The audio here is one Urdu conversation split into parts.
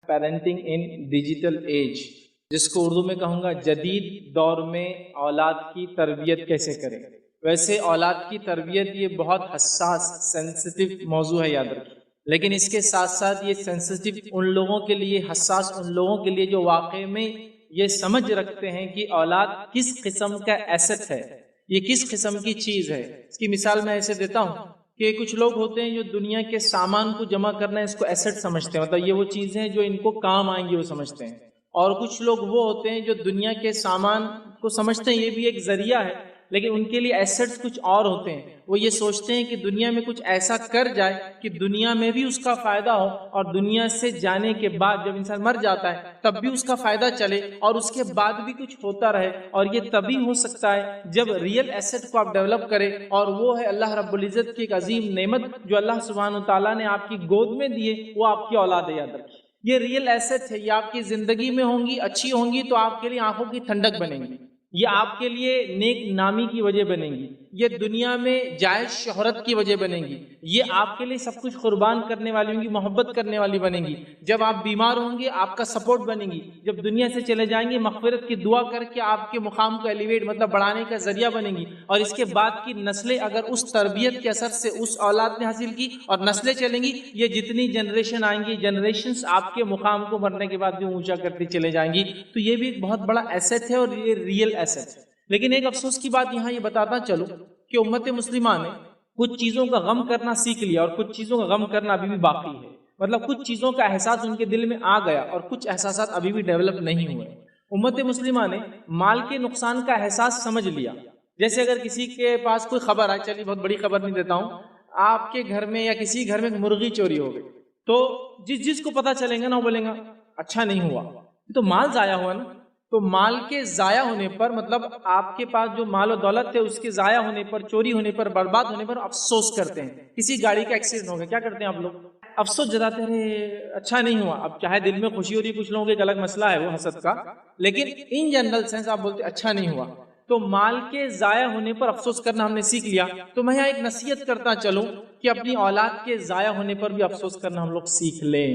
پیرنٹنگ ان ڈیجیٹل ایج، جس کو اردو میں کہوں گا جدید دور میں اولاد کی تربیت کیسے کریں۔ ویسے اولاد کی تربیت یہ بہت حساس سینسیٹیو موضوع ہے، یاد رکھیے، لیکن اس کے ساتھ ساتھ یہ سینسیٹیو ان لوگوں کے لیے، حساس ان لوگوں کے لیے جو واقع میں یہ سمجھ رکھتے ہیں کہ اولاد کس قسم کا ایسٹ ہے، یہ کس قسم کی چیز ہے۔ اس کی مثال میں ایسے دیتا ہوں کہ کچھ لوگ ہوتے ہیں جو دنیا کے سامان کو جمع کرنا ہے اس کو ایسٹ سمجھتے ہیں، مطلب یہ وہ چیزیں ہیں جو ان کو کام آئیں گی وہ سمجھتے ہیں، اور کچھ لوگ وہ ہوتے ہیں جو دنیا کے سامان کو سمجھتے ہیں یہ بھی ایک ذریعہ ہے، لیکن ان کے لیے ایسٹس کچھ اور ہوتے ہیں۔ وہ یہ سوچتے ہیں کہ دنیا میں کچھ ایسا کر جائے کہ دنیا میں بھی اس کا فائدہ ہو، اور دنیا سے جانے کے بعد جب انسان مر جاتا ہے تب بھی اس کا فائدہ چلے، اور اس کے بعد بھی کچھ ہوتا رہے۔ اور یہ تبھی ہو سکتا ہے جب ریئل ایسٹ کو آپ ڈیولپ کریں، اور وہ ہے اللہ رب العزت کی ایک عظیم نعمت جو اللہ سبحانہ وتعالیٰ نے آپ کی گود میں دیے، وہ آپ کی اولاد ہے، یاد رکھیے۔ یہ ریئل ایسٹ ہے، یہ آپ کی زندگی میں ہوں گی، اچھی ہوں گی تو آپ کے لیے آنکھوں کی ٹھنڈک بنیں گی، یہ آپ کے لیے نیک نامی کی وجہ بنیں گی، یہ دنیا میں جائز شہرت کی وجہ بنیں گی، یہ آپ کے لیے سب کچھ قربان کرنے والی ہوں گی، محبت کرنے والی بنیں گی۔ جب آپ بیمار ہوں گے آپ کا سپورٹ بنیں گی، جب دنیا سے چلے جائیں گے مغفرت کی دعا کر کے آپ کے مقام کو ایلیویٹ مطلب بڑھانے کا ذریعہ بنیں گی۔ اور اس کے بعد کی نسلیں اگر اس تربیت کے اثر سے اس اولاد نے حاصل کی اور نسلیں چلیں گی، یہ جتنی جنریشن آئیں گی جنریشنز آپ کے مقام کو مرنے کے بعد بھی اونچا کرتی چلے جائیں گی۔ تو یہ بھی ایک بہت بڑا ایسٹ ہے اور یہ ریئل ایسٹ ہے۔ لیکن ایک افسوس کی بات یہاں یہ بتاتا چلو کہ امت مسلمہ نے کچھ چیزوں کا غم کرنا سیکھ لیا اور کچھ چیزوں کا غم کرنا ابھی بھی باقی ہے، مطلب کچھ چیزوں کا احساس ان کے دل میں آ گیا اور کچھ احساسات ابھی بھی ڈیولپ نہیں ہوئے۔ امت مسلمہ نے مال کے نقصان کا احساس سمجھ لیا، جیسے اگر کسی کے پاس کوئی خبر آئے، چلیے بہت بڑی خبر نہیں دیتا ہوں، آپ کے گھر میں یا کسی گھر میں مرغی چوری ہو گئی، تو جس کو پتہ چلے گا نا وہ بولے گا اچھا نہیں ہوا، تو مال ضائع ہوا نا۔ تو مال کے ضائع ہونے پر مطلب آپ کے پاس جو مال و دولت ہے اس کے ضائع ہونے پر، چوری ہونے پر، برباد ہونے پر افسوس کرتے ہیں۔ کسی گاڑی کا ایکسیڈنٹ ہو گیا، کیا کرتے ہیں آپ لوگ؟ افسوس جتاتے ہیں، اچھا نہیں ہوا۔ اب چاہے دل میں خوشی ہو رہی ہے، کچھ لوگوں کا ایک الگ مسئلہ ہے وہ حسد کا، لیکن ان جنرل سینس آپ بولتے اچھا نہیں ہوا۔ تو مال کے ضائع ہونے پر افسوس کرنا ہم نے سیکھ لیا، تو میں یہاں ایک نصیحت کرتا چلوں کہ اپنی اولاد کے ضائع ہونے پر بھی افسوس کرنا ہم لوگ سیکھ لیں۔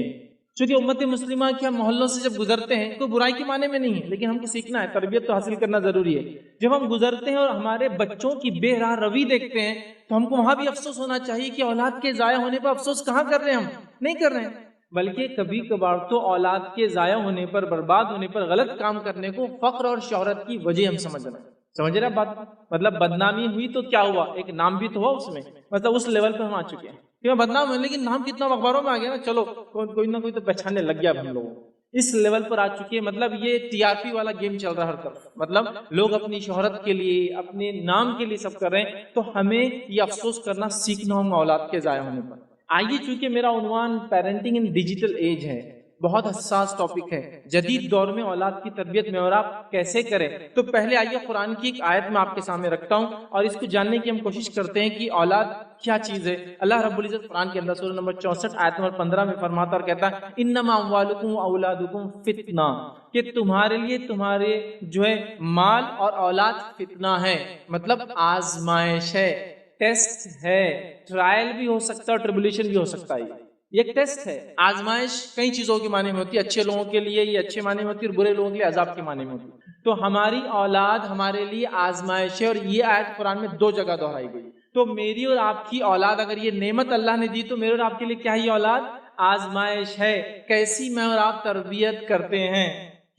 چونکہ امت مسلمہ کے ہم محلوں سے جب گزرتے ہیں کوئی برائی کے معنی میں نہیں ہے، لیکن ہم کو سیکھنا ہے، تربیت تو حاصل کرنا ضروری ہے۔ جب ہم گزرتے ہیں اور ہمارے بچوں کی بے راہ روی دیکھتے ہیں تو ہم کو وہاں بھی افسوس ہونا چاہیے کہ اولاد کے ضائع ہونے پر افسوس کہاں کر رہے ہیں، ہم نہیں کر رہے ہیں، بلکہ کبھی کبھار تو اولاد کے ضائع ہونے پر، برباد ہونے پر، غلط کام کرنے کو فخر اور شہرت کی وجہ ہم سمجھ رہے ہیں۔ سمجھ رہے بات؟ مطلب بدنامی ہوئی تو کیا ہوا، ایک نام بھی تو ہوا اس میں، مطلب اس لیول پہ ہم آ چکے ہیں کہ میں بدنام ہوں، لیکن نام کتنا اخباروں میں آ گیا نا، چلو کوئی نہ کوئی تو پہچاننے لگ گیا ہم لوگ، اس لیول پر آ چکے ہیں۔ مطلب یہ ٹی آر پی والا گیم چل رہا ہے ہر طرف، مطلب لوگ اپنی شہرت کے لیے، اپنے نام کے لیے سب کر رہے ہیں، تو ہمیں یہ افسوس کرنا سیکھنا ہوگا اولاد کے ضائع ہونے پر۔ آئیے، چونکہ میرا عنوان پیرنٹنگ ان ڈیجیٹل ایج ہے، بہت حساس ٹاپک ہے، جدید دور میں اولاد کی تربیت میں اور آپ کیسے کریں، تو پہلے آئیے قرآن کی ایک آیت میں آپ کے سامنے رکھتا ہوں اور اس کو جاننے کی ہم کوشش کرتے ہیں کہ اولاد کیا چیز ہے۔ اللہ رب العزت قرآن کے اندر سورہ نمبر 64 آیت نمبر 15 میں فرماتا اور کہتا ہے انما اموالکم واولادکم فتنہ، کہ تمہارے لیے تمہارے جو ہے مال اور اولاد فتنہ ہے، مطلب آزمائش ہے، ٹیسٹ ہے، ٹرائل بھی ہو سکتا ہے اور ٹریبولیشن بھی ہو سکتا ہے۔ یہ ایک ٹیسٹ ہے۔ آزمائش کئی چیزوں کے معنی میں ہوتی ہے، اچھے لوگوں کے لیے یہ اچھے معنی میں ہوتی ہے اور برے لوگوں کے لیے عذاب کے معنی میں ہوتی ہے۔ تو ہماری اولاد ہمارے لیے آزمائش ہے، اور یہ آیت قرآن میں 2 جگہ دہرائی گئی۔ تو میری اور آپ کی اولاد، اگر یہ نعمت اللہ نے دی تو میرے اور آپ کے لیے کیا یہ اولاد آزمائش ہے۔ کیسی میں اور آپ تربیت کرتے ہیں،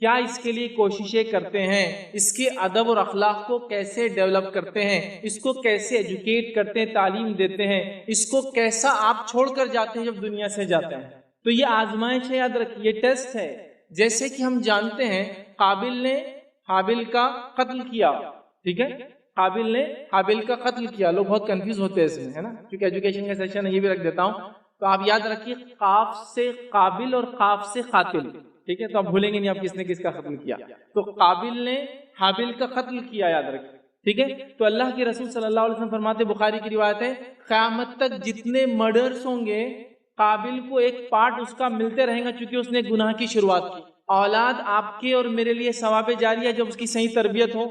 کیا اس کے لیے کوششیں کرتے ہیں، اس کے ادب اور اخلاق کو کیسے ڈیولپ کرتے ہیں، اس کو کیسے ایجوکیٹ کرتے ہیں، تعلیم دیتے ہیں، اس کو کیسا آپ چھوڑ کر جاتے ہیں جب دنیا سے جاتے ہیں۔ تو یہ آزمائش ہے، یاد رکھیے، یہ ٹیسٹ ہے۔ جیسے کہ ہم جانتے ہیں قابل نے حابل کا قتل کیا، ٹھیک ہے، قابل نے حابل کا قتل کیا۔ لوگ بہت کنفیوز ہوتے ہیں اس میں، ہے نا، کیونکہ ایجوکیشن کا سیشن ہے، یہ بھی رکھ دیتا ہوں، تو آپ یاد رکھیے قاف سے قابل اور قاف سے قاتل، ٹھیک ہے، تو آپ بھولیں گے نہیں آپ کس نے کس کا قتل کیا۔ تو قابل نے حابل کا قتل کیا، یاد رکھیے، ٹھیک ہے۔ تو اللہ کے رسول صلی اللہ علیہ وسلم فرماتے، بخاری کی روایت ہے، قیامت تک جتنے مرڈرز ہوں گے قابل کو ایک پارٹ اس کا ملتے رہیں گا، چونکہ اس نے گناہ کی شروعات کی۔ اولاد آپ کے اور میرے لیے ثواب جاریہ جب اس کی صحیح تربیت ہو،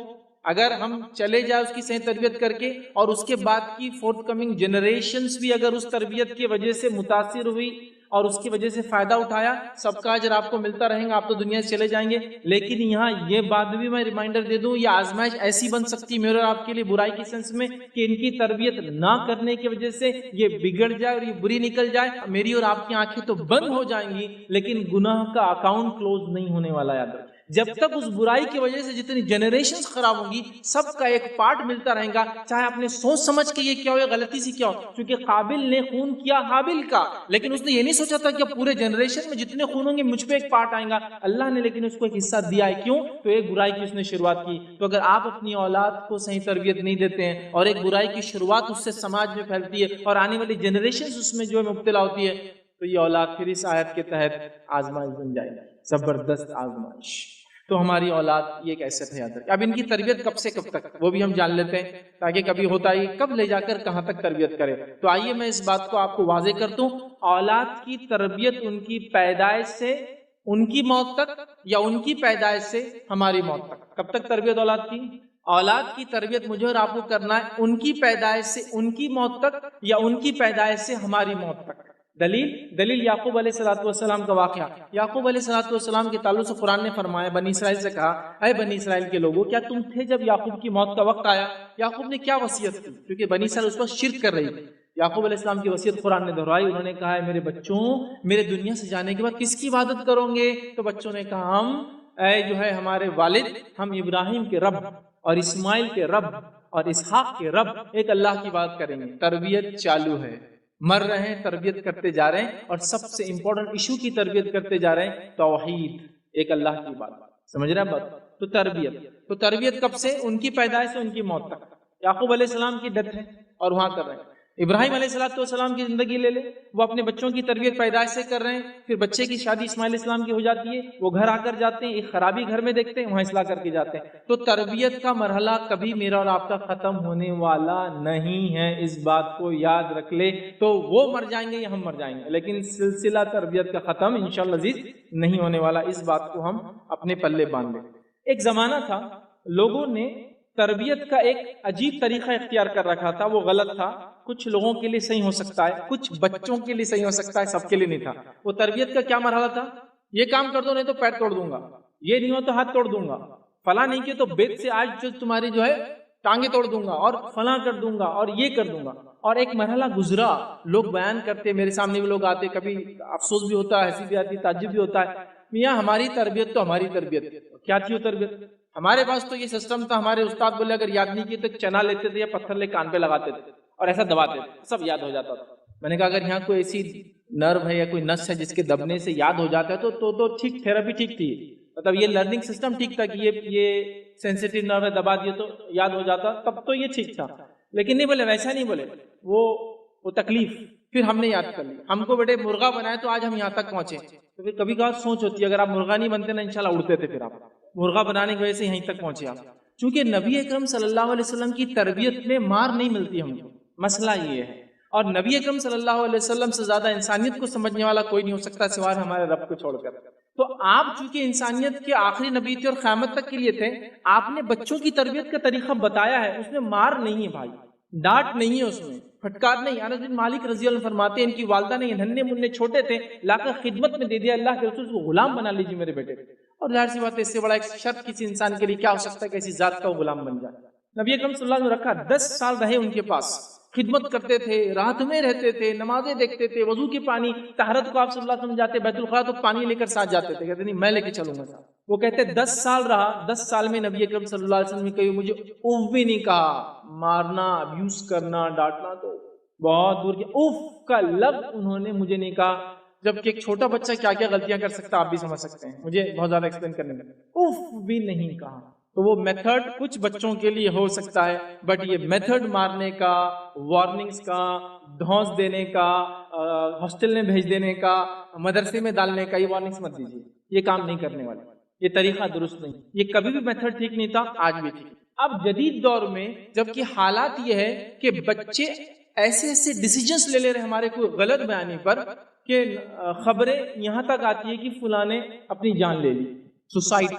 اگر ہم چلے جائیں اس کی صحیح تربیت کر کے، اور اس کے بعد کی فورتھ کمنگ جنریشنز بھی اگر اس تربیت کی وجہ سے متاثر ہوئی اور اس کی وجہ سے فائدہ اٹھایا، سب کا اجر آپ کو ملتا رہے گا، آپ تو دنیا سے چلے جائیں گے. لیکن یہاں یہ بات بھی میں ریمائنڈر دے دوں، یہ آزمائش ایسی بن سکتی میرے اور آپ کے لیے برائی کی سینس میں کہ ان کی تربیت نہ کرنے کی وجہ سے یہ بگڑ جائے اور یہ بری نکل جائے. میری اور آپ کی آنکھیں تو بند ہو جائیں گی لیکن گناہ کا اکاؤنٹ کلوز نہیں ہونے والا. یاد رکھیں، جب تک اس برائی کی وجہ سے جتنی جنریشنز خراب ہوں گی سب کا ایک پارٹ ملتا رہے گا، چاہے آپ نے سوچ سمجھ کے یہ کیا ہو یا غلطی سے کیا ہو. کیونکہ قابل نے خون کیا حابل کا، لیکن اس نے یہ نہیں سوچا تھا کہ پورے جنریشن میں جتنے خون ہوں گے مجھ پہ ایک پارٹ آئے گا. اللہ نے لیکن اس کو ایک حصہ دیا ہے. کیوں؟ تو ایک برائی کی اس نے شروعات کی. تو اگر آپ اپنی اولاد کو صحیح تربیت نہیں دیتے ہیں اور ایک برائی کی شروعات اس سے سماج میں پھیلتی ہے اور آنے والی جنریشن اس میں جو ہے مبتلا ہوتی ہے، تو یہ اولاد پھر اس آیت کے تحت آزمائش بن جائے گی، زبردست آزمائش. تو ہماری اولاد یہ ایک ایسٹ ہے، یاد رکھیں. اب ان کی تربیت کب سے کب تک وہ بھی ہم جان لیتے ہیں تاکہ کبھی ہوتا ہے کب لے جا کر کہاں تک تربیت کرے. تو آئیے میں اس بات کو آپ کو واضح کر دوں، اولاد کی تربیت ان کی پیدائش سے ان کی موت تک یا ان کی پیدائش سے ہماری موت تک. کب تک تربیت اولاد کی؟ اولاد کی تربیت مجھے اور آپ کو کرنا ہے ان کی پیدائش سے ان کی موت تک یا ان کی پیدائش سے ہماری موت تک. دلیل یعقوب علیہ السلام کا واقعہ. یعقوب علیہ السلام کے تعلق سے قرآن نے فرمایا، بنی اسرائیل سے کہا، اے بنی اسرائیل کے لوگوں، کیا تم تھے جب یعقوب کی موت کا وقت آیا؟ یعقوب نے کیا وصیت کی؟ کیونکہ بنی اسرائیل اس وقت شرک کر رہی تھی. یعقوب علیہ السلام کی وصیت قرآن نے دہرائی. انہوں نے کہا، میرے بچوں، میرے دنیا سے جانے کے بعد کس کی عبادت کرو گے؟ تو بچوں نے کہا، ہم اے جو ہے ہمارے والد، ہم ابراہیم کے رب اور اسماعیل کے رب اور اسحاق کے رب ایک اللہ کی بات کریں گے. تربیت چالو ہے، مر رہے ہیں، تربیت کرتے جا رہے ہیں، اور سب سے امپورٹنٹ ایشو کی تربیت کرتے جا رہے ہیں، توحید، ایک اللہ کی بات. سمجھ رہے ہیں بات؟ تو تربیت کب سے؟ ان کی پیدائش سے ان کی موت تک. یعقوب علیہ السلام کی ڈیتھ ہے اور وہاں کر رہے ہیں. ابراہیم علیہ السلام کی زندگی لے لے، وہ اپنے بچوں کی تربیت پیدائش سے کر رہے ہیں. پھر بچے کی شادی اسماعیل علیہ السلام کی ہو جاتی ہے، وہ گھر آ کر جاتے ہیں، ایک خرابی گھر میں دیکھتے ہیں، وہاں اصلاح کر کے جاتے ہیں. تو تربیت کا مرحلہ کبھی میرا اور آپ کا ختم ہونے والا نہیں ہے، اس بات کو یاد رکھ لے. تو وہ مر جائیں گے یا ہم مر جائیں گے، لیکن سلسلہ تربیت کا ختم انشاءاللہ عزیز نہیں ہونے والا. اس بات کو ہم اپنے پلے باندھ لیں. ایک زمانہ تھا لوگوں نے تربیت کا ایک عجیب طریقہ اختیار کر رکھا تھا، وہ غلط تھا. کچھ لوگوں کے لیے صحیح ہو سکتا ہے، کچھ بچوں کے لیے صحیح ہو سکتا ہے، سب کے لیے نہیں تھا. وہ تربیت کا کیا مرحلہ تھا؟ یہ کام کر دو نہیں تو پیر توڑ دوں گا، یہ نہیں ہو تو ہاتھ توڑ دوں گا، فلاں نہیں کیا تو بیت سے آج جو تمہاری جو ہے ٹانگیں توڑ دوں گا، اور فلاں کر دوں گا، اور یہ کر دوں گا. اور ایک مرحلہ گزرا، لوگ بیان کرتے، میرے سامنے بھی لوگ آتے، کبھی افسوس بھی ہوتا ہے، ہنسی بھی آتی، تعجب بھی ہوتا ہے. میاں ہماری تربیت تو ہماری تربیت کیا تھی؟ وہ تربیت ہمارے پاس تو یہ سسٹم تھا، ہمارے استاد بولے اگر یاد نہیں کیے تو چنا لیتے تھے یا پتھر لے کان پہ لگاتے تھے اور ایسا دباتے تھے، سب یاد ہو جاتا تھا. میں نے کہا اگر یہاں کوئی ایسی نرو ہے یا کوئی نس ہے جس کے دبنے سے یاد ہو جاتا ہے تو ٹھیک، تھیراپی ٹھیک تھی، مطلب یہ لرننگ سسٹم ٹھیک تھا کہ یہ سینسیٹیو نرو ہے، دبا دیے تو یاد ہو جاتا، تب تو یہ ٹھیک تھا. لیکن نہیں بولے، ویسا نہیں بولے، وہ تکلیف. پھر ہم نے یاد کر لی، ہم کو بیٹے مرغا بنائے تو آج ہم یہاں تک پہنچے. تو پھر کبھی کبھار سوچ ہوتی ہے اگر آپ مرغا نہیں بنتے نا انشاءاللہ اڑتے تھے. پھر آپ مرغا بنانے کی وجہ سے یہیں تک پہنچے آپ. چونکہ نبی اکرم صلی اللہ علیہ وسلم کی تربیت میں مار نہیں ملتی ہم کو، مسئلہ یہ ہے. اور نبی اکرم صلی اللہ علیہ وسلم سے زیادہ انسانیت کو سمجھنے والا کوئی نہیں ہو سکتا سوائے ہمارے رب کو چھوڑ کر. تو آپ چونکہ انسانیت کے آخری نبی تھے اور قیامت تک کے لیے تھے، آپ نے بچوں کی تربیت کا طریقہ بتایا ہے. اس میں مار نہیں ہے بھائی، ڈانٹ نہیں ہے، اس میں پھٹکار نہیں. انس بن مالک رضی اللہ عنہ فرماتے ہیں ان کی والدہ نے ننھے منھے چھوٹے تھے لا کر خدمت میں دے دیا، اللہ کے رسول کو غلام بنا لیجیے میرے بیٹے. اور ظاہر سی بات ہے اس سے بڑا ایک شرط کسی انسان کے لیے کیا ہو سکتا ہے کہ ایسی ذات کا وہ غلام بن جائے. نبی اکرم صلی اللہ علیہ وسلم رکھا، 10 سال رہے ان کے پاس، خدمت کرتے تھے، رات میں رہتے تھے، نمازیں دیکھتے تھے، وضو کے پانی، طہارت کو آپ صلی اللہ علیہ وسلم جاتے بیت الخلاء تو پانی لے کر ساتھ جاتے تھے، کہتے نہیں میں لے کے چلوں گا. وہ کہتے 10 سال رہا، 10 سال میں نبی اکرم صلی اللہ علیہ وسلم نے کہی مجھے اوف بھی نہیں کہا. مارنا، ابیوز کرنا، ڈانٹنا تو بہت دور کی، اوف کا لفظ انہوں نے مجھے نہیں کہا. جبکہ ایک چھوٹا بچہ کیا کیا غلطیاں کر سکتا آپ بھی سمجھ سکتے ہیں، مجھے بہت زیادہ ایکسپلین کرنے میں، اوف بھی نہیں کہا. تو وہ میتھڈ کچھ بچوں کے لیے ہو سکتا ہے، بٹ یہ میتھڈ مارنے کا، وارننگز کا، دھونس دینے کا، ہاسٹل میں بھیج دینے کا، مدرسے میں ڈالنے کا، یہ وارننگز مت دیجیے، یہ کام نہیں کرنے والے، یہ طریقہ درست نہیں. یہ کبھی بھی میتھڈ ٹھیک نہیں تھا، آج بھی ٹھیک. اب جدید دور میں جبکہ حالات یہ ہے کہ بچے ایسے ایسے ڈیسیجنز لے لے رہے ہمارے کوئی غلط بیانی پر کہ خبریں یہاں تک آتی ہے کہ فلاں نے اپنی جان لے لی، سوسائڈ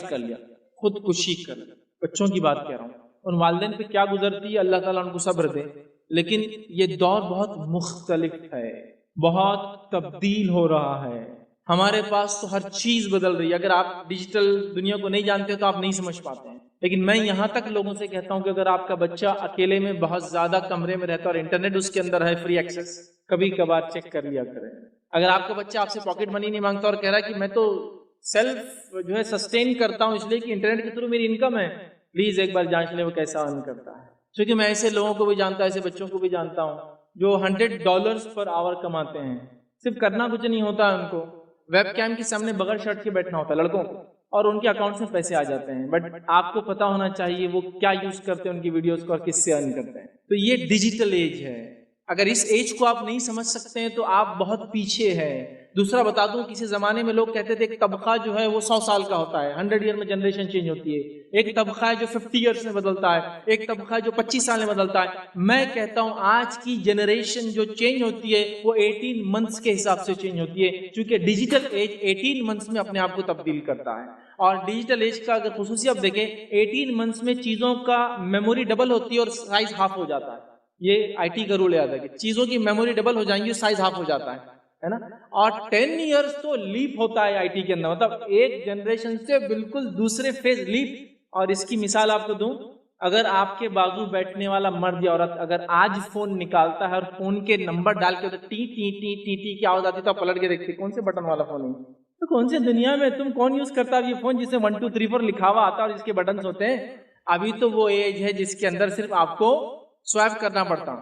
کر لیا، خودکشی کر لی. بچوں کی بات کہہ رہا ہوں، ان والدین پہ کیا گزرتی ہے، اللہ تعالیٰ ان کو صبر دے. لیکن یہ دور بہت مختلف ہے. بہت تبدیل ہو رہا ہے. ہمارے پاس تو ہر چیز بدل رہی ہے. اگر آپ ڈیجیٹل دنیا کو نہیں جانتے تو آپ نہیں سمجھ پاتے ہیں. لیکن میں یہاں تک لوگوں سے کہتا ہوں کہ اگر آپ کا بچہ اکیلے میں بہت زیادہ کمرے میں رہتا ہے اور انٹرنیٹ اس کے اندر ہے فری ایکسیس، کبھی کبھار چیک کر لیا کریں. اگر آپ کا بچہ آپ سے پاکٹ منی نہیں مانگتا اور کہہ رہا ہے کہ میں تو سیلف جو ہے سسٹین کرتا ہوں اس لیے کہ انٹرنیٹ کے تھرو میری انکم ہے، پلیز ایک بار جانچ لیں وہ کیسا ارن کرتا ہے. کیونکہ میں ایسے لوگوں کو بھی جانتا ہوں، ایسے بچوں کو بھی جانتا ہوں جو $100 پر آور کماتے ہیں. صرف کرنا کچھ نہیں ہوتا ان کو، ویب کیم کے سامنے بغیر شرٹ کے بیٹھنا ہوتا ہے لڑکوں کو، اور ان کے اکاؤنٹس میں پیسے آ جاتے ہیں. بٹ آپ کو پتا ہونا چاہیے وہ کیا یوز کرتے ہیں ان کی ویڈیوز کو اور کس سے ارن کرتے ہیں. تو یہ ڈیجیٹل ایج ہے. اگر اس ایج کو آپ نہیں سمجھ سکتے ہیں تو آپ بہت پیچھے ہیں. دوسرا بتا دوں، کسی زمانے میں لوگ کہتے تھے ایک طبقہ جو ہے وہ 100 سال کا ہوتا ہے، 100 ایئر میں جنریشن چینج ہوتی ہے. ایک طبقہ ہے جو 50 ایئرس میں بدلتا ہے، ایک طبقہ ہے جو 25 سال میں بدلتا ہے. میں کہتا ہوں آج کی جنریشن جو چینج ہوتی ہے وہ 18 منتھس کے حساب سے چینج ہوتی ہے، چونکہ ڈیجیٹل ایج 18 منتھس میں اپنے آپ کو تبدیل کرتا ہے. اور ڈیجیٹل ایج کا اگر خصوصی آپ دیکھیں، 18 منتھس میں چیزوں کا میموری ڈبل ہوتی ہے اور سائز ہاف ہو جاتا ہے. یہ آئی ٹی کا رول یاد ہے کہ چیزوں کی میموری ڈبل ہو جائیں گی، سائز ہاف ہو جاتا ہے نا. اور 10 ایئرس تو لیپ ہوتا ہے آئی ٹی کے اندر، مطلب ایک جنریشن سے بالکل دوسرے فیز لیپ. اور اس کی مثال آپ کو دوں، اگر آپ کے بازو بیٹھنے والا مرد یا عورت اگر آج فون نکالتا ہے اور فون کے نمبر ڈال کے T T T T T کی آواز آتی تو آپ پلٹ کے دیکھتے کون سے بٹن والا فون ہے، تو کون سی دنیا میں تم کون یوز کرتا ہے یہ فون جسے 1 2 3 4 لکھا ہوا آتا ہے اور اس کے بٹنز ہوتے ہیں. ابھی تو وہ ایج ہے جس کے اندر صرف آپ کو سوائپ کرنا پڑتا.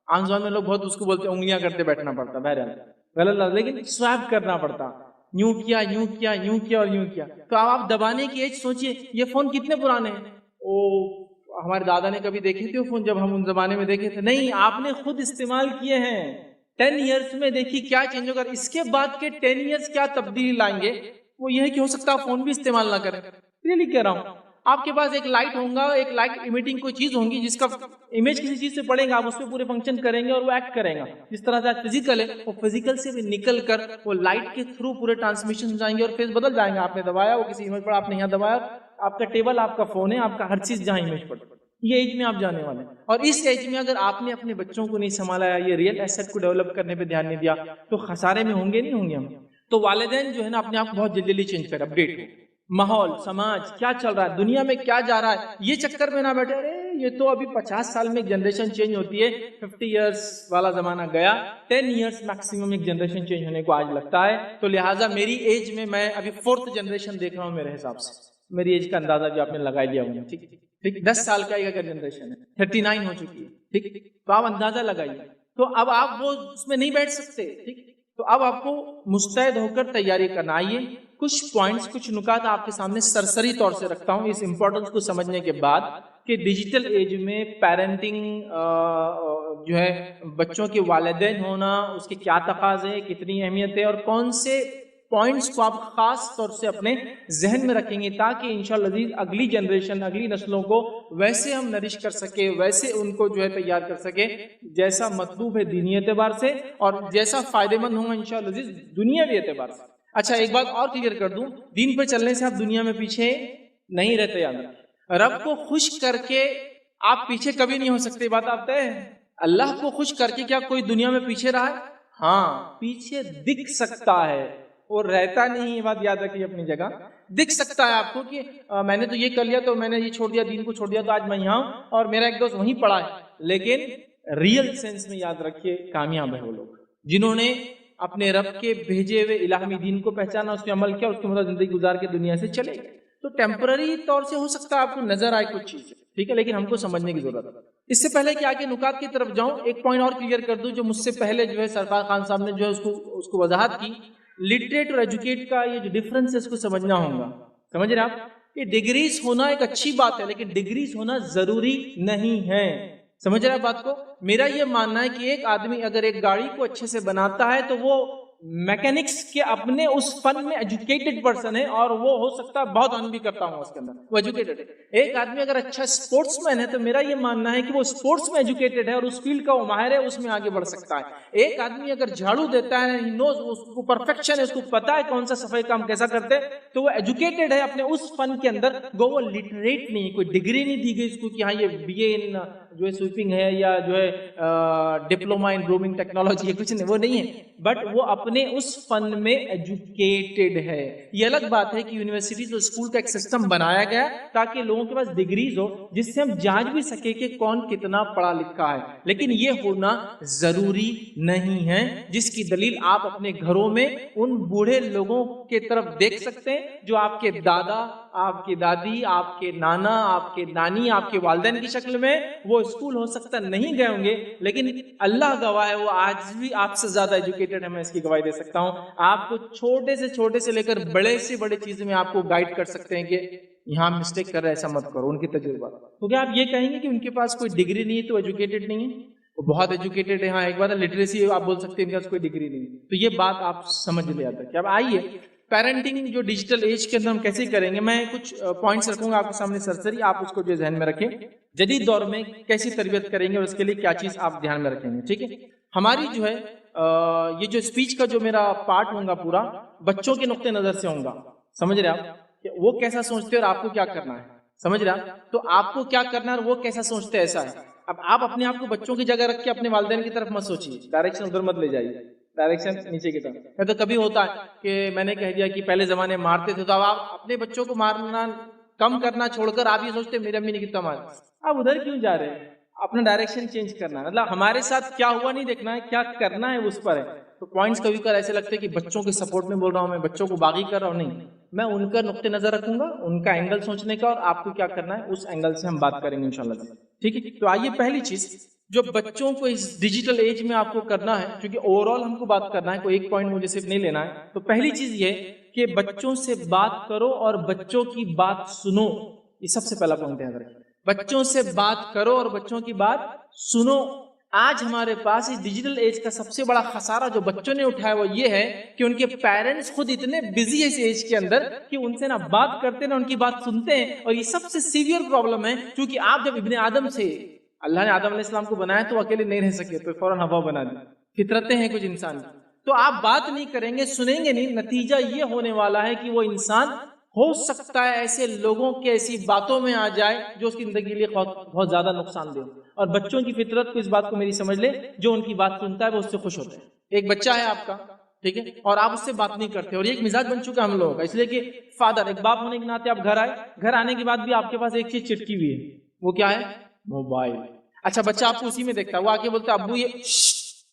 عام زبان میں لوگ بہت اس کو بولتے ہیں انگلیاں کرتے بیٹھنا پڑتا، بہرحال غلط لفظ، لیکن سوائپ کرنا پڑتا. یوں کیا یوں کیا یوں کیا اور یوں کیا. تو اب آپ دبانے کی ایج سوچئے، یہ فون کتنے پرانے ہیں. ہمارے دادا نے کبھی دیکھے تھے وہ فون جب ہم ان زمانے میں دیکھے تھے؟ نہیں، آپ نے خود استعمال کیے ہیں. 10 ایئرس میں دیکھیے کیا چینج ہوگا. اس کے بعد کے 10 ایئرس کیا تبدیلی لائیں گے، وہ یہ ہے کہ ہو سکتا ہے فون بھی استعمال نہ کریں. ریئلی کہہ رہا ہوں، آپ کے پاس ایک لائٹ ہوگا، ایک لائٹ امیٹنگ کوئی چیز ہوگی جس کا امیج کسی چیز سے پڑے گا، آپ اس پہ پورے فنکشن کریں گے اور وہ ایکٹ کرے گا. جس طرح سے فزیکل ہے، وہ فزیکل سے بھی نکل کر وہ لائٹ کے تھرو پورے ٹرانسمیشن ہو جائیں گے اور فیس بدل جائیں گے. آپ نے دبایا وہ کسی امیج پر، آپ نے یہاں دبایا، آپ کا ٹیبل آپ کا فون ہے، آپ کا ہر چیز جہاں امیج پڑ. یہ ایج میں آپ جانے والے ہیں. اور اس ایج میں اگر آپ نے اپنے بچوں کو نہیں سنبھالا، یہ ریئل ایسٹ کو ڈیولپ کرنے پہ دھیان نہیں دیا، تو خسارے میں ہوں گے نہیں ہوں گے ہم. تو والدین جو ہے نا اپنے آپ کو بہت جلدی چینج کر اپڈیٹ ہو. ماحول، سماج کیا چل رہا ہے، دنیا میں کیا جا رہا ہے، یہ چکر میں نہ بیٹھے ارے یہ تو ابھی 50 سال میں ایک جنریشن چینج ہوتی ہے، 50 ایئرس والا زمانہ گیا، 10 ایئرس میکسیمم ایک جنریشن چینج ہونے کو آج لگتا ہے. تو لہٰذا میری ایج میں ابھی 4th جنریشن دیکھ رہا ہوں میرے حساب سے. میری ایج کا اندازہ بھی آپ نے لگا لیا ہوگا. ٹھیک 10 سال کا ایک جنریشن ہے، 39 ہو چکی ہے. ٹھیک، تو آپ اندازہ لگائیے. تو اب آپ وہ اس میں نہیں بیٹھ سکتے. ٹھیک، تو اب آپ کو مستعد ہو کر تیاری کرنا. آئیے کچھ پوائنٹس، کچھ نکات آپ کے سامنے سرسری طور سے رکھتا ہوں اس امپورٹنس کو سمجھنے کے بعد کہ ڈیجیٹل ایج میں پیرنٹنگ جو ہے بچوں کے والدین ہونا، اس کے کیا تقاضے، کتنی اہمیت ہے، اور کون سے پوائنٹس کو آپ خاص طور سے اپنے ذہن میں رکھیں گے تاکہ انشاءاللہ عزیز اگلی جنریشن، اگلی نسلوں کو ویسے ہم نرش کر سکے، ویسے ان کو جو ہے تیار کر سکے جیسا مطلوب ہے دینی اعتبار سے اور جیسا فائدہ مند ہوگا انشاءاللہ عزیز دنیاوی اعتبار سے. اچھا ایک بات اور کلیئر کر دوں، دین پہ چلنے سے آپ دنیا میں پیچھے نہیں رہتے. یاد رکھیں، رب کو خوش کر کے آپ پیچھے کبھی نہیں ہو سکتے. بات آپ طے ہے. اللہ کو خوش کر کے کیا کوئی دنیا میں پیچھے رہا ہے؟ ہاں، پیچھے دکھ سکتا ہے اور رہتا نہیں. یہ بات یاد رکھیے اپنی جگہ. دکھ سکتا ہے آپ کو کہ میں نے تو یہ کر لیا، تو میں نے یہ چھوڑ دیا، دین کو چھوڑ دیا، تو آج میں یہاں ہوں اور میرا ایک دوست وہیں پڑا ہے. لیکن ریئل سینس میں یاد رکھیے کامیاب ہے وہ لوگ جنہوں نے اپنے رب کے بھیجے ہوئے الہامی دین کو پہچانا، اس پہ عمل کیا، اس کے مطابق زندگی گزار کے دنیا سے چلے گئے. تو ٹیمپرری طور سے ہو سکتا ہے آپ کو نظر آئے کچھ چیز، ٹھیک ہے، لیکن ہم کو سمجھنے کی ضرورت ہے. اس سے پہلے کہ آگے نکات کی طرف جاؤں، ایک پوائنٹ اور کلیئر کر دوں جو مجھ سے پہلے جو ہے سرفراز خان صاحب نے جو ہے اس کو وضاحت کی. لٹریٹ اور ایجوکیٹ کا یہ جو ڈفرنس ہے اس کو سمجھنا ہوگا. سمجھ رہے آپ؟ یہ ڈگریز ہونا ایک اچھی بات ہے لیکن ڈگریز ہونا ضروری نہیں ہے. سمجھ رہے بات کو؟ میرا یہ ماننا ہے کہ ایک آدمی اگر ایک گاڑی کو اچھے سے بناتا ہے تو وہ میکینکس کے اپنے اس فن میں ایجوکیٹڈ پرسن ہے اور وہ ہو سکتا ہے بہت ارن بھی کرتا ہوں اس کے اندر، وہ ایجوکیٹڈ ہے. ایک آدمی اگر اچھا اسپورٹس مین ہے تو میرا یہ ماننا ہے کہ وہ اسپورٹس میں ایجوکیٹڈ ہے اور اس فیلڈ کا وہ ماہر ہے، اس میں آگے بڑھ سکتا ہے. ایک آدمی اگر جھاڑو دیتا ہے، نوز، اس کو پرفیکشن ہے، اس کو پتا ہے کون سا صفائی کام کیسا کرتے، تو وہ ایجوکیٹڈ ہے اپنے اس فن کے اندر، وہ لٹریٹ نہیں، کوئی ڈگری نہیں دی گئی اس کو کہ ہاں یہ BA ان جو ہے سویپنگ ہے یا جو ہے ڈپلوما ان رومنگ ٹیکنالوجی ہے، کچھ نہیں، وہ نہیں ہے، بٹ وہ اپنے اس فن میں ایجوکیٹڈ ہے. یہ الگ بات ہے کہ یونیورسٹیز اور اسکول کا ایک سسٹم بنایا گیا تاکہ لوگوں کے پاس ڈگریز ہو جس سے ہم جانچ بھی سکے کہ کون کتنا پڑھا لکھا ہے، لیکن یہ ہونا ضروری نہیں ہے، جس کی دلیل آپ اپنے گھروں میں ان بوڑھے لوگوں کے طرف دیکھ سکتے ہیں جو آپ کے دادا، آپ کی دادی، آپ کے نانا، آپ کے نانی، آپ کے والدین کی شکل میں وہ اسکول ہو سکتا نہیں گئے ہوں گے، لیکن اللہ گواہ ہے وہ آج بھی آپ سے زیادہ ایجوکیٹڈ ہے. میں اس کی گواہی دے سکتا ہوں. آپ کو چھوٹے سے لے کر بڑے سے بڑے چیزوں میں آپ کو گائیڈ کر سکتے ہیں کہ یہاں مسٹیک کر رہے ایسا مت کرو، ان کی تجربہ. تو کیا آپ یہ کہیں گے کہ ان کے پاس کوئی ڈگری نہیں ہے تو ایجوکیٹڈ نہیں ہے؟ وہ بہت ایجوکیٹڈ ہے. ہاں ایک بات ہے لٹریسی آپ بول سکتے ہیں ان کے پاس کوئی ڈگری نہیں. تو یہ بات آپ سمجھ لیا تھا کہ اب آئیے پیرنٹنگ جو ڈیجیٹل ایج کے اندر ہم کیسے کریں گے. میں کچھ پوائنٹس رکھوں گا آپ کے سامنے سرسری، آپ اس کو جو ذہن میں رکھیں. جدید دور میں کیسی تربیت کریں گے اور اس کے لیے کیا چیز آپ دھیان میں رکھیں گے. ٹھیک ہے، ہماری جو ہے یہ جو اسپیچ کا جو میرا پارٹ ہوگا پورا بچوں کے نقطۂ نظر سے ہوگا. سمجھ رہے آپ کہ وہ کیسا سوچتے ہیں اور آپ کو کیا کرنا ہے. سمجھ رہے آپ؟ تو آپ کو کیا کرنا ہے اور وہ کیسا سوچتے ہیں ایسا ہے. اب آپ اپنے آپ کو بچوں کی جگہ رکھ کے اپنے والدین کی طرف مت سوچیے، ڈائریکشن ادھر مت لے جائیے، ڈائریکشن نیچے کی طرف. تو کبھی ہوتا ہے کہ میں نے کہہ دیا کہ پہلے زمانے میں مارتے تھے، تو اب آپ اپنے بچوں کو مارنا کم کرنا چھوڑ کر آپ یہ سوچتے میری امی نے کتنا مارا، آپ ادھر کیوں جا رہے ہیں؟ اپنا ڈائریکشن چینج کرنا ہے. مطلب ہمارے ساتھ کیا ہوا نہیں دیکھنا ہے، کیا کرنا ہے اس پر ہے. تو پوائنٹس کبھی کبھار ایسے لگتے ہیں کہ بچوں کے سپورٹ میں بول رہا ہوں، میں بچوں کو باغی کر رہا ہوں. نہیں، میں ان کا نقطہ نظر رکھوں گا، ان کا اینگل سوچنے کا، اور آپ کو کیا کرنا ہے اس اینگل سے ہم بات کریں گے انشاءاللہ. ٹھیک ہے، تو آئیے پہلی چیز جو بچوں کو اس ڈیجیٹل ایج میں آپ کو کرنا ہے، کیونکہ اوور آل ہم کو بات کرنا ہے، کوئی ایک پوائنٹ مجھے صرف نہیں لینا ہے. تو پہلی چیز یہ کہ بچوں سے بات کرو اور بچوں کی بات سنو. یہ سب سے پہلا پوائنٹ ہے. بچوں سے بات کرو اور بچوں کی بات سنو. آج ہمارے پاس اس ڈیجیٹل ایج کا سب سے بڑا خسارہ جو بچوں نے اٹھایا وہ یہ ہے کہ ان کے پیرنٹس خود اتنے بزی ہے اس ایج کے اندر کہ ان سے نہ بات کرتے نہ ان کی بات سنتے ہیں. اور یہ سب سے سیویئر پرابلم ہے، کیونکہ آپ جب ابن آدم سے اللہ نے آدم علیہ السلام کو بنایا تو اکیلے نہیں رہ سکے، تو فوراً ہوا بنا دی. فطرتیں ہیں کچھ انسان کی، تو آپ بات نہیں کریں گے، سنیں گے نہیں. نتیجہ یہ ہونے والا ہے کہ وہ انسان ہو سکتا ہے ایسے لوگوں کے ایسی باتوں میں آ جائے جو اس کی زندگی کے لیے بہت زیادہ نقصان دہ. اور بچوں کی فطرت کو اس بات کو میری سمجھ لے، جو ان کی بات سنتا ہے وہ اس سے خوش ہوتے ہیں. ایک بچہ ہے آپ کا، ٹھیک ہے، اور آپ اس سے بات نہیں کرتے، اور یہ ایک مزاج بن چکا ہم لوگوں کا. اس لیے کہ فادر ایک باپ ہونے کے ناطے آپ گھر آئے، گھر آنے کے بعد بھی آپ کے پاس ایک چیز چٹکی ہوئی ہے، وہ کیا ہے؟ موبائل. اچھا بچہ آپ کو اسی میں دیکھتا ہے، وہ آ کے بولتا ہے ابو یہ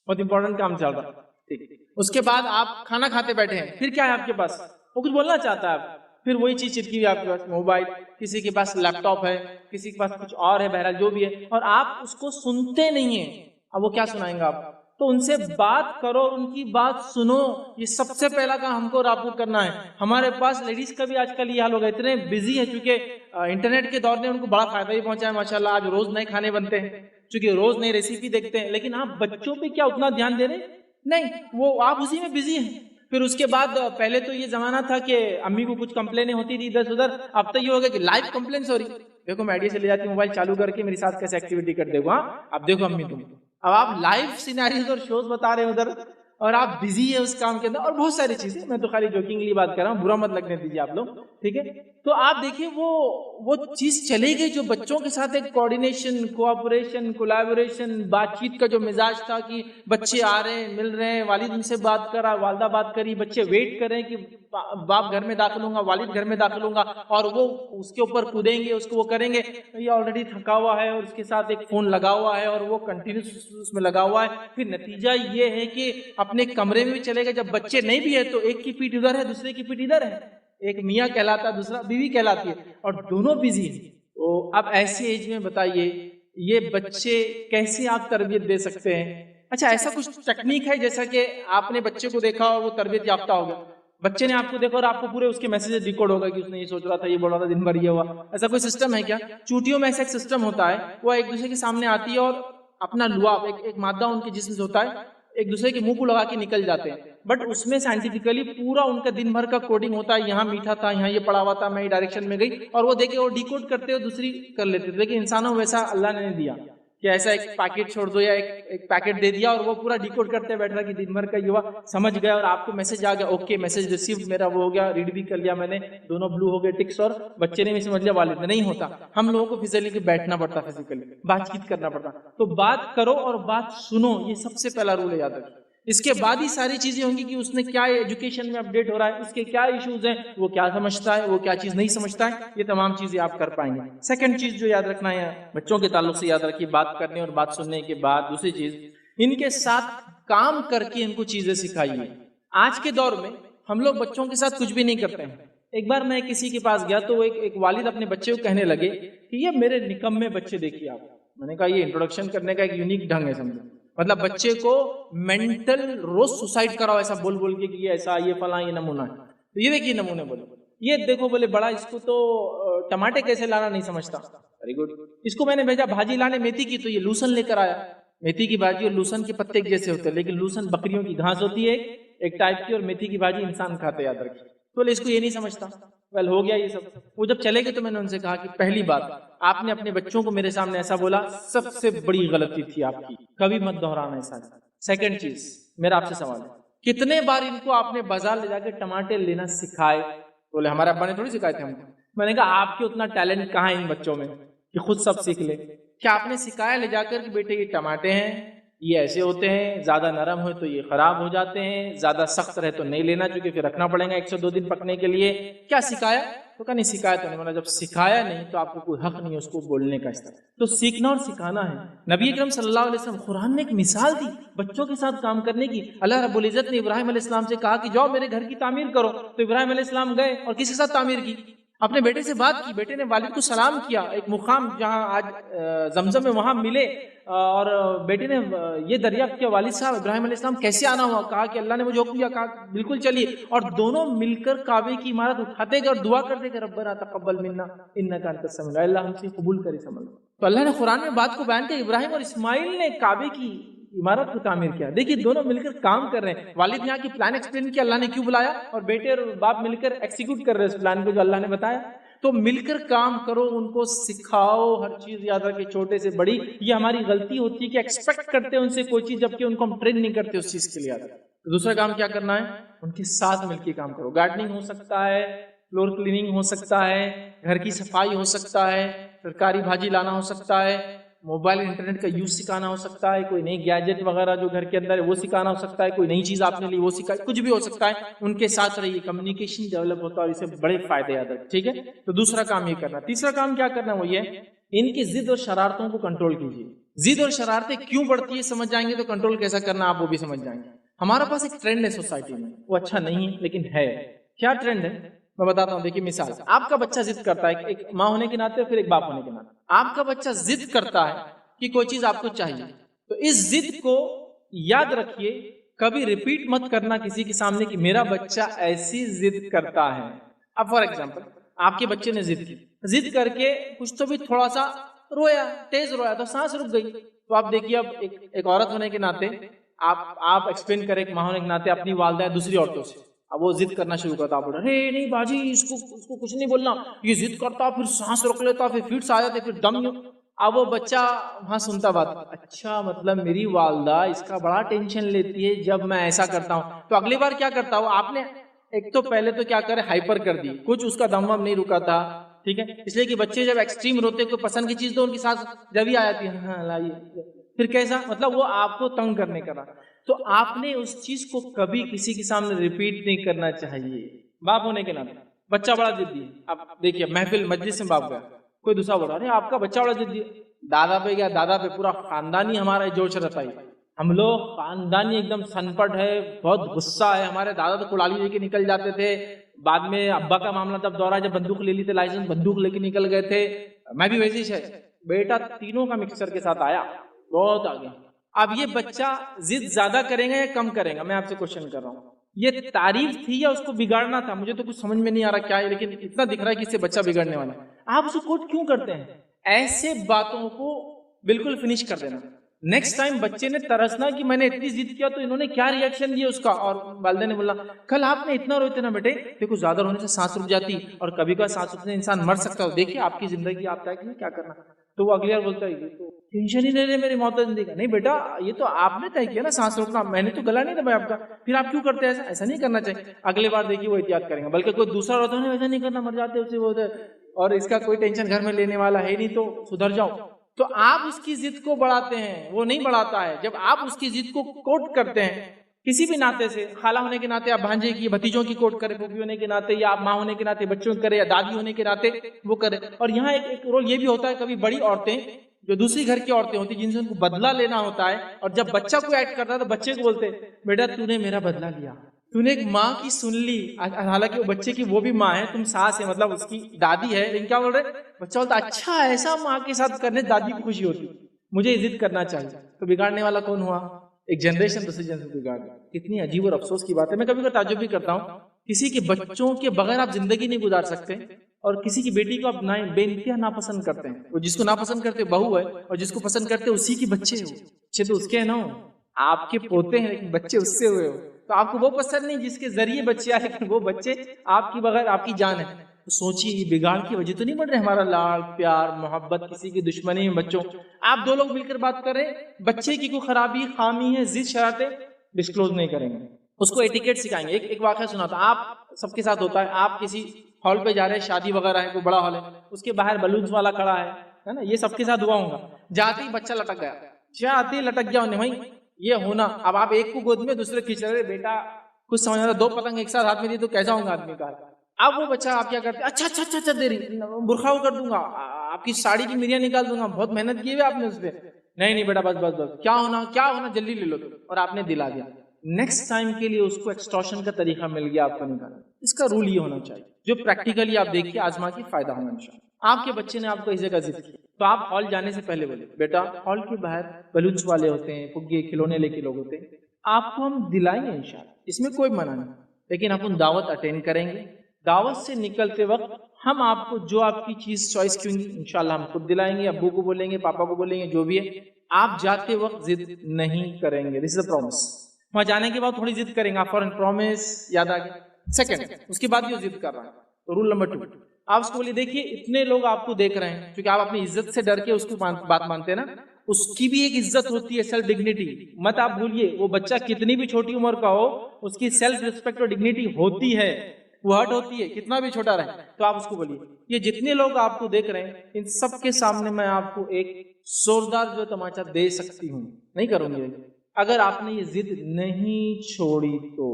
بہت امپورٹنٹ کام چل رہا ہے. اس کے بعد آپ کھانا کھاتے بیٹھے ہیں، پھر کیا ہے آپ کے پاس؟ وہ کچھ بولنا چاہتا ہے، پھر وہی چیز چٹکی ہوئی آپ کے پاس، موبائل. کسی کے پاس لیپ ٹاپ ہے، کسی کے پاس کچھ اور ہے، بہرحال جو بھی ہے، اور آپ اس کو سنتے نہیں ہیں. اب وہ کیا سنائیں گے آپ؟ تو ان سے بات کرو، ان کی بات سنو. یہ سب سے پہلا کام ہم کو آپ کو کرنا ہے. ہمارے پاس لیڈیز کا بھی آج کل یہ حال ہو گیا، اتنے بزی ہے چونکہ انٹرنیٹ کے دور نے ان کو بڑا فائدہ ہی پہنچا ہے ماشاءاللہ. آج روز نئے کھانے بنتے ہیں چونکہ روز نئی ریسیپی دیکھتے ہیں، لیکن آپ بچوں پہ کیا اتنا دھیان دے رہے ہیں؟ نہیں، وہ آپ اسی میں بزی ہیں. پھر اس کے بعد پہلے تو یہ زمانہ تھا کہ امی کو کچھ کمپلینیں ہوتی تھی ادھر سے ادھر، اب تو یہ ہو گیا کہ لائیو کمپلینس ہو رہی. دیکھو میں آئیڈیا سے لے جاتی ہوں موبائل چالو کر کے میرے ساتھ کیسے ایکٹیویٹی کر دے گا. اب دیکھو امی تم، اب آپ لائیو سیناریوز اور شوز بتا رہے ہیں ادھر، اور آپ بزی ہے اس کام کے اندر، اور بہت ساری چیزیں. میں تو خالی جوکنگلی بات کر رہا ہوں، برا مت لگنے دیجیے آپ لوگ، ٹھیک ہے. تو آپ دیکھیے وہ چیز چلے گئی جو بچوں کے ساتھ ایک کوآرڈینیشن، کوآپریشن، کولیبوریشن، بات چیت کا جو مزاج تھا کہ بچے آ رہے ہیں، مل رہے ہیں، والد ان سے بات کر رہا، والدہ بات کری، بچے ویٹ کر رہے ہیں کہ باپ گھر میں داخل ہوں گا، والد گھر میں داخل ہوں گا، اور وہ اس کے اوپر کودیں گے، اس کو وہ کریں گے. یہ آلریڈی تھکا ہوا ہے اور اس کے ساتھ ایک فون لگا ہوا ہے اور وہ کنٹینیوس اس میں لگا ہوا ہے. پھر نتیجہ یہ ہے کہ اپنے کمرے میں بھی چلے گئے، جب بچے نہیں بھی ہے تو ایک کی پیٹھ ادھر ہے، دوسرے کی پیٹھ ادھر ہے. ایک میاں کہلاتا ہے، دوسرا بیوی کہلاتی ہے، اور دونوں بزی ہیں. تو اب ایسے ایج میں بتائیے یہ بچے کیسے آپ تربیت دے سکتے ہیں؟ اچھا ایسا کچھ ٹیکنیک ہے جیسا کہ آپ نے بچے کو دیکھا اور وہ تربیت یافتہ ہو گیا، بچے نے آپ کو دیکھا اور آپ کو پورے اس کے میسیجز ریکارڈ ہوگا کہ اس نے یہ سوچ رہا تھا، یہ بول رہا تھا، دن بھر یہ ہوا. ایسا کوئی سسٹم ہے کیا؟ چوٹیوں میں ایسا ایک سسٹم ہوتا ہے، وہ ایک دوسرے کے سامنے آتی ہے اور اپنا لعاب ایک مادہ ان کے جسم سے ہوتا ہے، ایک دوسرے کے منہ کو لگا کے نکل جاتے ہیں. بٹ اس میں سائنٹیفکلی پورا ان کا دن بھر کا کوڈنگ ہوتا ہے، یہاں میٹھا تھا، یہاں یہ پڑا ہوا تھا، میں ڈائریکشن میں گئی، اور وہ دیکھے وہ ڈیکوڈ کرتے ہو دوسری کر لیتے تھے. لیکن انسانوں ویسا اللہ نے نہیں دیا. کہ ایسا ایک پیکٹ چھوڑ دو یا ایک پیکٹ دے دیا اور وہ پورا ڈیکوڈ کرتے بیٹھ رہا کہ دن بھر کا یہ ہوا، سمجھ گیا اور آپ کو میسج آ گیا، اوکے میسج ریسیو، میرا وہ ہو گیا، ریڈ بھی کر لیا میں نے، دونوں بلو ہو گئے ٹکس، اور بچے نے بھی سمجھ لیا، والد نے نہیں ہوتا. ہم لوگوں کو فزیکلی بیٹھنا پڑتا، فزیکلی بات چیت کرنا پڑتا. تو بات کرو اور بات سنو، یہ سب سے پہلا رول ہے، یاد رکھو. اس کے بعد ہی ساری چیزیں ہوں گی کہ اس نے کیا ایجوکیشن میں اپڈیٹ ہو رہا ہے، اس کے کیا ایشوز ہیں، وہ کیا سمجھتا ہے، وہ کیا چیز نہیں سمجھتا ہے، یہ تمام چیزیں آپ کر پائیں گے. سیکنڈ چیز جو یاد رکھنا ہے بچوں کے تعلق سے، یاد رکھیے بات کرنے اور بات سننے کے بعد دوسری چیز، ان کے ساتھ کام کر کے ان کو چیزیں سکھائیے. آج کے دور میں ہم لوگ بچوں کے ساتھ کچھ بھی نہیں کرتے ہیں. ایک بار میں کسی کے پاس گیا تو وہ ایک والد اپنے بچے کو کہنے لگے کہ یہ میرے نکمے بچے دیکھیے آپ. میں نے کہا یہ انٹروڈکشن کرنے کا ایک یونیک ڈھنگ ہے، سمجھو. مطلب بچے کو مینٹل روز سوسائڈ کراؤ ایسا بول بول کے کہ یہ ایسا، یہ فلاں، یہ نمونہ ہے. تو یہ دیکھیے نمونے بولے، یہ دیکھو بولے بڑا اس کو تو ٹماٹے کیسے لانا نہیں سمجھتا. Very good. اس کو میں نے بھیجا بھاجی لانے میتھی کی، تو یہ لوسن لے کر آیا. میتھی کی بھاجی اور لوسن کے پتے ایک جیسے ہوتے ہیں، لیکن لوسن بکریوں کی گھاس ہوتی ہے ایک ٹائپ کی، اور میتھی کی بھاجی انسان کھاتے، یاد رکھیے. تو اس کو یہ نہیں سمجھتا. ویل ہو گیا یہ سب. وہ جب چلے گئے تو میں نے ان سے کہا کہ پہلی بات، آپ نے اپنے بچوں کو میرے سامنے ایسا بولا، سب سے بڑی غلطی تھی آپ کی، کبھی مت دہرانا ایسا. سیکنڈ چیز، میرا آپ سے سوال ہے، کتنے بار ان کو آپ نے بازار لے جا کے ٹماٹے لینا سکھائے؟ بولے ہمارے ابا نے تھوڑی سکھائے تھے ہم کو. میں نے کہا آپ کے اتنا ٹیلنٹ کہاں ہے ان بچوں میں کہ خود سب سیکھ لے؟ کیا آپ نے سکھایا لے جا کر کہ بیٹے یہ ٹماٹے ہیں، یہ ایسے ہوتے ہیں، زیادہ نرم ہو تو یہ خراب ہو جاتے ہیں، زیادہ سخت رہے تو نہیں لینا کیونکہ پھر رکھنا پڑے گا 102 دن پکنے کے لیے. کیا سکھایا؟ تو کہا نہیں سکھایا تو نہیں. جب سکھایا نہیں تو آپ کو کوئی حق نہیں ہے اس کو بولنے کا. اس طرح تو سیکھنا اور سکھانا ہے. نبی اکرم صلی اللہ علیہ وسلم قرآن نے ایک مثال دی بچوں کے ساتھ کام کرنے کی. اللہ رب العزت نے ابراہیم علیہ السلام سے کہا کہ جاؤ میرے گھر کی تعمیر کرو. تو ابراہیم علیہ السلام گئے اور کسی کے ساتھ تعمیر کی؟ اپنے بیٹے سے بات کی. بیٹے نے والد کو سلام کیا، ایک مقام جہاں آج زمزم میں وہاں ملے، اور بیٹے نے یہ دریافت کیا والد صاحب ابراہیم علیہ السلام کیسے آنا ہوا؟ کہا کہ اللہ نے مجھے حکم دیا. کہا بالکل چلیے. اور دونوں مل کر کعبے کی عمارت اٹھاتے گئے اور دعا کرتے کہ ربنا تقبل منا انک انت السمیع العلیم، اللہ ہم سے قبول کرے سمجھ. تو اللہ نے قرآن میں بات کو بیان کیا، ابراہیم اور اسماعیل نے کعبے کی عمارت کو تعمیر کیا. دیکھیے دونوں مل کر کام کر رہے ہیں. والد نے یہاں کی پلان ایکسپلین کیا اللہ نے کیوں بلایا، اور بیٹے اور باپ مل کر ایکسیکیوٹ کر رہے ہیں اس پلان کو جو اللہ نے بتایا. تو مل کر کام کرو، ان کو سکھاؤ ہر چیز. یاد رکھے چھوٹے سے بڑی، یہ ہماری غلطی ہوتی ہے کہ ایکسپیکٹ کرتے ہیں ان سے کوئی چیز جبکہ ان کو ہم ٹرین نہیں کرتے اس چیز کے لیے. دوسرا کام کیا کرنا ہے، ان کے ساتھ مل کے کام کرو. گارڈننگ ہو سکتا ہے، فلور کلیننگ ہو سکتا ہے، گھر کی صفائی ہو سکتا ہے، سرکاری بھاجی لانا ہو سکتا ہے، موبائل انٹرنیٹ کا یوز سکھانا ہو سکتا ہے، کوئی نئی گیجٹ وغیرہ جو گھر کے اندر ہے وہ سکھانا ہو سکتا ہے، کوئی نئی چیز آپ نے لی وہ سکھائی، کچھ بھی ہو سکتا ہے. ان کے ساتھ رہیے، کمیونیکیشن ڈیولپ ہوتا ہے اور اسے بڑے فائدے آتے ہیں. ٹھیک ہے. تو دوسرا کام یہ کرنا. تیسرا کام کیا کرنا وہ یہ، ان کی ضد اور شرارتوں کو کنٹرول کیجیے. ضد اور شرارتیں کیوں بڑھتی ہے سمجھ جائیں گے تو کنٹرول کیسا کرنا آپ وہ بھی سمجھ جائیں گے. ہمارا پاس ایک ٹرینڈ ہے سوسائٹی میں، وہ اچھا نہیں ہے لیکن ہے. کیا ٹرینڈ ہے میں بتاتا ہوں. دیکھیے مثال، آپ کا بچہ ضد کرتا ہے، ایک ماں ہونے کے ناطے اور پھر ایک باپ ہونے کے ناطے آپ کا بچہ ضد کرتا ہے کہ کوئی چیز آپ کو چاہیے. تو اس ضد کو یاد رکھیے، کبھی ریپیٹ مت کرنا کسی کے سامنے کہ میرا بچہ ایسی ضد کرتا ہے. اب فار ایگزامپل آپ کے بچے نے ضد کی، ضد کر کے کچھ تو بھی تھوڑا سا رویا، تیز رویا تو سانس رک گئی. تو آپ دیکھیے اب ایک عورت ہونے کے ناطے آپ ایکسپلین کریں، ایک ماں ہونے کے ناطے اپنی والدہ دوسری عورتوں سے، اب وہ ضد کرنا شروع کرتا، بولا نہیں باجی اس کو کچھ نہیں بولنا، یہ ضد کرتا پھر سانس روک لیتا پھر فٹس آ جاتے پھر دم. اب وہ بچہ وہاں سنتا بات، اچھا مطلب میری والدہ اس کا بڑا ٹینشن لیتی ہے جب میں ایسا کرتا ہوں. تو اگلی بار کیا کرتا ہوں، آپ نے ایک تو پہلے تو کیا کرے ہائپر کر دی، کچھ اس کا دم وم نہیں رکا تھا. ٹھیک ہے. اس لیے کہ بچے جب ایکسٹریم روتے کوئی پسند کی چیز تو ان کی سانس جب ہی آ جاتی ہے، ہاں لائیے، پھر کیسا مطلب وہ آپ کو تنگ کرنے کا. تو آپ نے اس چیز کو کبھی کسی کے سامنے ریپیٹ نہیں کرنا چاہیے. باپ ہونے کے ناطے بچہ بڑا ضدی ہے. اب دیکھیے محفل مجلس میں باپ گیا، کوئی دوسرا بول رہا نہیں آپ کا بچہ بڑا ضدی ہے، دادا پہ گیا، دادا پہ پورا خاندانی ہمارا جوش رہتا ہے، ہم لوگ خاندانی ایک دم سنپٹ ہے، بہت غصہ ہے. ہمارے دادا تو کلاڑی لے کے نکل جاتے تھے. بعد میں ابا کا معاملہ تب دورہ جب بندوق لے لی تھے، لائسنس بندوق لے کے نکل گئے تھے. میں بھی ویسے ہی ہے. بیٹا تینوں کا مکسچر کے ساتھ آیا، بہت آگے. اب یہ بچہ ضد زیادہ کریں گا یا کم کریں گا؟ میں آپ سے کوشچن کر رہا ہوں. یہ تعریف تھی یا اس کو بگاڑنا تھا؟ مجھے تو کچھ سمجھ میں نہیں آ رہا کیا ہے، لیکن اتنا دکھ رہا ہے کہ اس سے بچہ بگڑنے والا ہے. آپ اسے کوٹ کیوں کرتے ہیں؟ ایسے باتوں کو بالکل فنش کر دینا. نیکسٹ ٹائم بچے نے ترسنا کہ میں نے اتنی ضد کیا تو انہوں نے کیا ری ایکشن دیا اس کا، اور والدہ نے بولا کل آپ نے اتنا روتے نا بیٹے، دیکھو زیادہ رونے سے سانس رک جاتی اور کبھی کبھی سانس رکنے سے انسان مر سکتا ہے. دیکھیے آپ کی زندگی آپ طے کیے کیا کرنا. تو وہ اگلی بار بولتا ہے یہ تو ٹینشن ہی نہیں لے میری موت زندگی کا. نہیں بیٹا یہ تو آپ نے طے کیا نا سانس روکنا, میں نے تو گلا نہیں دبایا آپ کا, پھر آپ کیوں کرتے ہیں ایسا؟ ایسا نہیں کرنا چاہیے. اگلی بار دیکھیے وہ احتیاط کریں گے. بلکہ کوئی دوسرا ہوتا ہے ویسا نہیں کرنا, مر جاتے اسے وہ اور اس کا کوئی ٹینشن گھر میں لینے والا ہے نہیں تو سدھر جاؤ. تو آپ اس کی ضد کو بڑھاتے ہیں, وہ نہیں بڑھاتا ہے. جب آپ اس کی ضد کو کوٹ کرتے ہیں کسی بھی ناطے سے, خالہ ہونے کے ناطے آپ بھانجے کی بھتیجوں کی کوٹ کرے, پھوپھی ہونے کے ناطے, یا آپ ماں ہونے کے ناطے بچوں کی کرے, یا دادی ہونے کے ناطے وہ کرے. اور یہاں ایک رول یہ بھی ہوتا ہے, کبھی بڑی عورتیں جو دوسری گھر کی عورتیں ہوتی ہیں جن سے ان کو بدلہ لینا ہوتا ہے, اور جب بچہ کو ایکٹ کرتا ہے تو بچے کو بولتے بیٹا تو نے میرا بدلہ لیا, تو نے ایک ماں کی سن لی. حالانکہ وہ بچے کی وہ بھی ماں ہے, تم ساس ہے, مطلب اس کی دادی ہے. لیکن کیا بول رہے, بچہ بولتا اچھا ایسا ماں کے ساتھ کرنے دادی کو خوشی ہوتی, مجھے عزت کرنا چاہیے. تو بگاڑنے والا کون ہوا؟ ایک جنریشن دوسری جنریشن بگاڑ. کتنی عجیب اور افسوس کی بات ہے. میں کبھی کبھی تعجب بھی کرتا ہوں, کسی کے بچوں کے بغیر آپ زندگی نہیں گزار سکتے, اور کسی کی بیٹی کو آپ بے انتہا ناپسند کرتے ہیں. وہ جس کو ناپسند کرتے بہو ہے, اور جس کو پسند کرتے اسی کی بچے ہو. بچے تو اس کے نا ہو, آپ کے پوتے ہیں لیکن بچے اس سے ہوئے ہو. تو آپ کو وہ پسند نہیں جس کے ذریعے بچے آئے, لیکن وہ بچے آپ کی بغیر آپ کی جان ہے. تو سوچیے یہ بگاڑ کی وجہ تو نہیں بن رہے ہمارا لاڑ پیار محبت, کسی کی دشمنی میں بچوں. آپ دو لوگ مل کر بات کریں, بچے کی کوئی خرابی خامی ہے ضد شرارتیں ڈسکلوز نہیں کریں گے, اس کو ایٹیکیٹ سکھائیں گے. ایک واقعہ سنا تھا, آپ سب کے ساتھ ہوتا ہے, آپ کسی ہال پہ جا رہے ہیں, شادی وغیرہ ہے, کوئی بڑا ہال ہے, اس کے باہر بلونز والا کھڑا ہے نا, یہ سب کے ساتھ ہوا ہوگا. جاتے ہی بچہ لٹک گیا, جاتے ہی لٹک گیا, بھائی یہ ہونا. اب آپ ایک کو گود میں دوسرے کھینچ رہے, بیٹا کچھ سمجھ رہا, دو پتنگ ایک ساتھ ہاتھ میں دی تو کیسا ہوگا آدمی کا. اب وہ بچہ آپ کیا کرتے, اچھا اچھا اچھا اچھا دیری برخا کر دوں گا, آپ کی ساڑی کی میریاں نکال دوں گا, بہت محنت کی ہے آپ نے اس پہ. نہیں بیٹا بس بس بس, کیا ہونا جلدی لے لو, اور آپ نے دلا دیا. نیکسٹ ٹائم کے لیے اس کو ایکسٹورشن کا طریقہ مل گیا آپ کو نکالنا. اس کا رول یہ ہونا چاہیے جو پریکٹیکلی آپ دیکھیے آزما کے فائدہ ہونا چاہیے. آپ کے بچے نے آپ کو اس جگہ ضد کی, تو آپ ہال جانے سے پہلے بولے بیٹا ہال کے باہر بلونس والے ہوتے ہیں, پگے کھلونے لے کے لوگ ہوتے ہیں, آپ کو ہم دلائیں گے انشاءاللہ, اس میں کوئی منع نہیں, لیکن آپ دعوت اٹینڈ کریں گے. دعوت سے نکلتے وقت ہم آپ کو جو آپ کی چیز چوائس کی ہوگی انشاءاللہ ہم خود دلائیں گے, ابو کو بولیں گے, پاپا کو بولیں گے, جو بھی ہے. آپ جاتے وقت ضد نہیں کریں گے, دس از اے پرومس. وہاں جانے کے بعد تھوڑی ضد کریں گے, آپ فوراً پرومس یاد آ گیا. سیکنڈ, اس کے بعد یہ ضد کر رہا ہے, تو رول نمبر 2 آپ اس کو بولیے دیکھیے اتنے لوگ آپ کو دیکھ رہے ہیں, کیونکہ آپ اپنی عزت سے ڈر کے اس کی بات مانتے ہیں نا, اس کی بھی ایک عزت ہوتی ہے, سیلف ڈگنیٹی. مت آپ بھولیے, وہ بچہ کتنی بھی چھوٹی عمر کا ہو, اس کی سیلف ریسپیکٹ اور ڈگنیٹی ہوتی ہے, وہ ہرٹ ہوتی ہے, کتنا بھی چھوٹا رہے. تو آپ اس کو بولیے یہ جتنے لوگ آپ کو دیکھ رہے ہیں ان سب کے سامنے میں آپ کو ایک زوردار جو تماچا دے سکتی ہوں, نہیں کروں گی اگر آپ نے یہ ضد نہیں چھوڑی تو.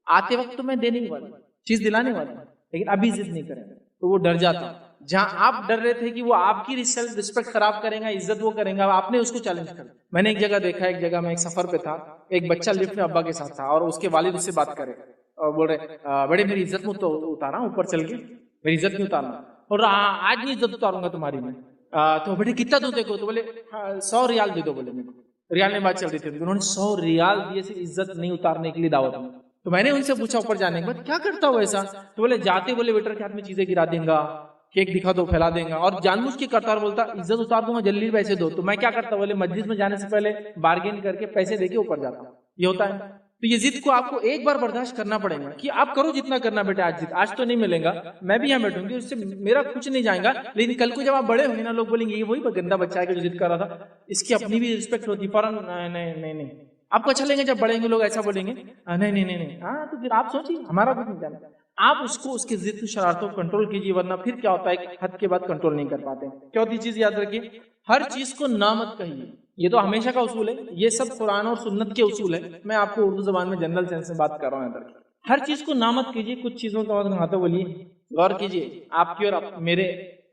آتے وقت تو میں دینے والی چیز دلانے والی, لیکن ابھی ضد نہیں کریں گے. تو وہ ڈر جاتا. جہاں آپ ڈر رہے تھے کہ وہ آپ کی سیلف ریسپیکٹ خراب کریں گا, عزت وہ کریں گا, آپ نے اس کو چیلنج کر. میں نے ایک جگہ دیکھا, ایک جگہ میں ایک سفر پہ تھا, ایک بچہ لفٹ میں ابا کے ساتھ تھا, اور اس کے والد اس سے بات کرے اور بول رہے بڑے میری عزت میں تو اتارا اوپر چل کے, میری عزت نہیں اتارنا, اور آج نہیں عزت اتاروں گا تمہاری میں. تو بیٹے کتنا دوں دیکھو, تو بولے 100 ریال دے دو. بولے میرے کو ریال میں بات چل رہی تھی, انہوں نے 100 ریال دیے سے عزت نہیں اتارنے کے لیے دعوت میں. تو میں نے ان سے پوچھا اوپر جانے کے بعد کیا کرتا ہو ایسا, تو بولے جاتے بولے ویٹر کے ہاتھ میں چیزیں گرا دیں گا, کیک دکھا دو پھیلا دیں گا, اور جان بوجھ کے کرتا, اور بولتا عزت اتار دوں گا جلدی پیسے دو. تو میں کیا کرتا, بولے مجلس میں جانے سے پہلے بارگین کر کے پیسے دے کے اوپر جاتا ہوں. یہ ہوتا ہے. تو یہ ضد کو آپ کو ایک بار برداشت کرنا پڑے گا کہ آپ کرو جتنا کرنا بیٹا, آج تو نہیں ملیں گا, میں بھی یہاں بیٹھوں گی, اس سے میرا کچھ نہیں جائے گا, لیکن کل کو جب آپ بڑے ہوں گے نا, لوگ بولیں گے یہ وہی گندا بچہ ہے کہ جو ضد کر رہا تھا, اس کی اپنی بھی رسپیکٹ ہوتی. فوراً نہیں آپ کو اچھا لیں گے جب بڑھیں گے لوگ ایسا بولیں گے, نہیں ہاں, تو پھر آپ سوچیے ہمارا کچھ نہیں جانا. آپ اس کو اس کے ضد شرارتوں کو کنٹرول کیجیے, ورنہ پھر کیا ہوتا ہے کہ حد کے بعد کنٹرول نہیں کر پاتے. چوتھی چیز یاد رکھیے, ہر چیز کو نہ مت کہیے. یہ تو ہمیشہ کا اصول ہے, یہ سب قرآن اور سنت کے اصول ہے. میں آپ کو اردو زبان میں جنرل سینس میں بات کر رہا ہوں. ہر چیز کو نہ مت کیجیے, کچھ چیزوں کا ہاتھوں بولیے. غور کیجیے آپ کی اور میرے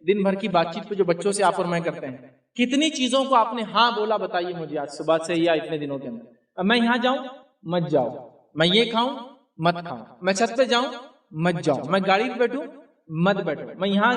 دن بھر کی بات چیت پہ جو بچوں سے آپ اور میں کرتے ہیں, کتنی چیزوں کو آپ نے ہاں بولا, بتائیے مجھے آج صبح سے یا اتنے دنوں کے اندر. میں یہاں جاؤں مت جاؤ, میں یہ کھاؤں مت کھاؤ, میں چھت پہ جاؤں مت جاؤ, میں گاڑی پہ بیٹھوں مت بیٹھو, میں یہاں